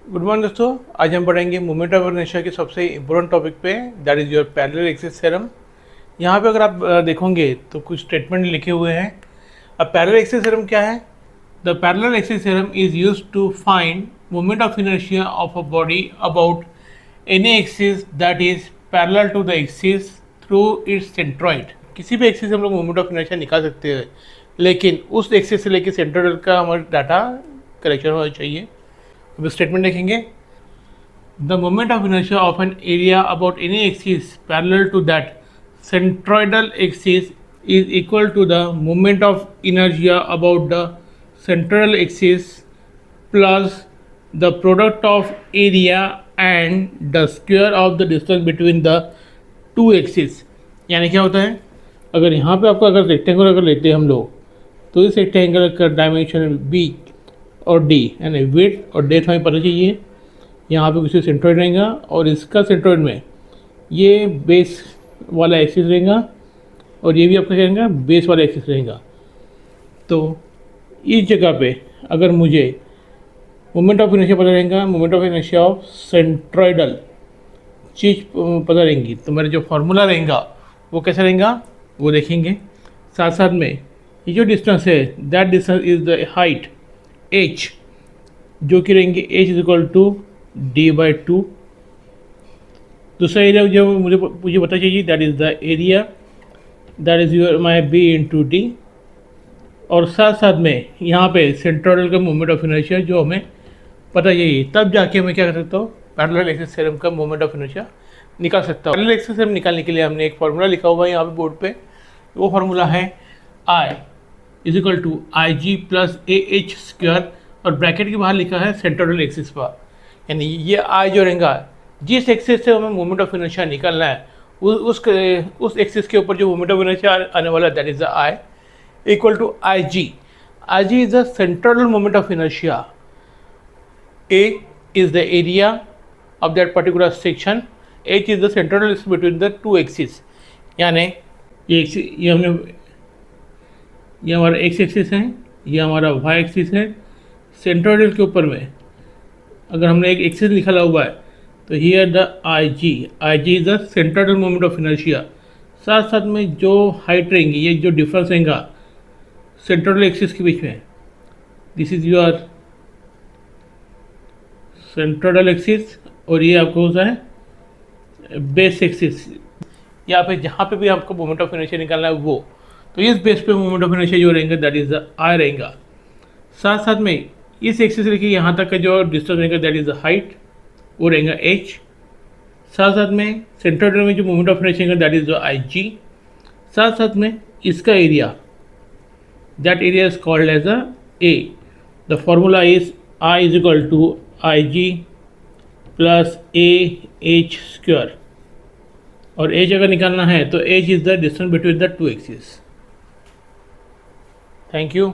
Good morning दोस्तों। आज हम पढ़ेंगे मोमेंट ऑफ इनर्शिया के सबसे इम्पोर्टेंट टॉपिक पे, that is your parallel axis theorem. यहाँ पे अगर आप देखोगे तो कुछ स्टेटमेंट लिखे हुए हैं। अब पैरेलल एक्सिस थ्योरम क्या है? The parallel axis theorem is used to find moment of inertia of a body about any axis that is parallel to the axis through its centroid. किसी भी एक्सिस से हम लोग मोमेंट ऑफ इनर्शिया निकाल सकते हैं, लेकिन उस एक्सिस से लेकर सेंट्रॉइड का हमारा डाटा कलेक्शन होना चाहिए। अब स्टेटमेंट देखेंगे। The moment of inertia of an area about any axis parallel to that centroidal axis is equal to the moment of inertia about the central axis plus the product of area and the square of the distance between the two axes। यानी क्या होता है, अगर यहाँ पे आपका अगर rectangle अगर लेते हैं हम लोग, तो इस रेक्टेंगल का डायमेंशन बी और डी यानी विड्थ और डेप्थ हमें पता चाहिए। यहाँ पे कुछ सेंट्रोइड रहेगा और इसका सेंट्रोइड में ये बेस वाला एक्सिस रहेगा और ये भी आपका क्या रहेगा, बेस वाला एक्सिस रहेगा। तो इस जगह पे अगर मुझे मोमेंट ऑफ इनर्शिया पता रहेगा, moment of inertia of centroidal चीज़ पता रहेंगी, तो मेरा जो फार्मूला रहेगा वो कैसा रहेगा वो देखेंगे। साथ साथ में ये जो डिस्टेंस है, that distance is the height h, जो कि रहेंगे h is equal to d/2। दूसरा एरिया जो मुझे पता चाहिए, that is the area, that is your my b into D. और साथ साथ में यहाँ पे सेंट्रोइडल का मोमेंट ऑफ इनर्शिया जो हमें पता चाहिए, तब जाके मैं क्या कर सकता हूँ, पैरेलल एक्सिस थ्योरम का मोमेंट ऑफ इनर्शिया निकाल सकता हूँ। पैरेलल एक्सिस थ्योरम निकालने के लिए हमने एक फार्मूला लिखा हुआ है यहाँ पे बोर्ड पे। वो फार्मूला है I is equal to I G plus A H square, और ब्रैकेट के बाहर लिखा है सेंट्रोइडल एक्सिस पर। यानी ये आई जो रहेगा, जिस एक्सिस से हमें मोमेंट ऑफ इनर्शिया निकालना है उस एक्सिस के ऊपर जो मोमेंट ऑफ इनर्शिया आने वाला है, that is the I equal to I G. I G is the centroidal moment of inertia, A is the area of that particular section, H is the centroidal between the two axis. यानी ये हमारा x axis है, ये हमारा Y axis है। Centroidal के ऊपर में अगर हमने एक एक्सिस लिखा हुआ है, तो here the I G is the centroidal moment of inertia. साथ साथ में जो हाइट रहेंगी, ये जो डिफरेंस रहेगा सेंट्रोइडल एक्सिस के बीच में, this is your centroidal axis, और ये आपको होता है बेस एक्सिस। यहाँ पे जहाँ पे भी आपको मोमेंट ऑफ इनर्शिया निकालना है वो, तो इस बेस पे मोमेंट ऑफ इनर्शिया जो रहेंगे दैट इज द आई रहेगा। साथ साथ में इस एक्सिस से लेके यहाँ तक का जो डिस्टेंस रहेगा दैट इज द हाइट, वो रहेगा h। साथ साथ में सेंट्रोइडल में जो मोमेंट ऑफ इनर्शिया रहेगा that is the I G. साथ साथ में इसका area, that area is called as a a। The formula is I is equal to I G plus A H square, और h अगर निकालना है तो h is the distance between the two axis. Thank you.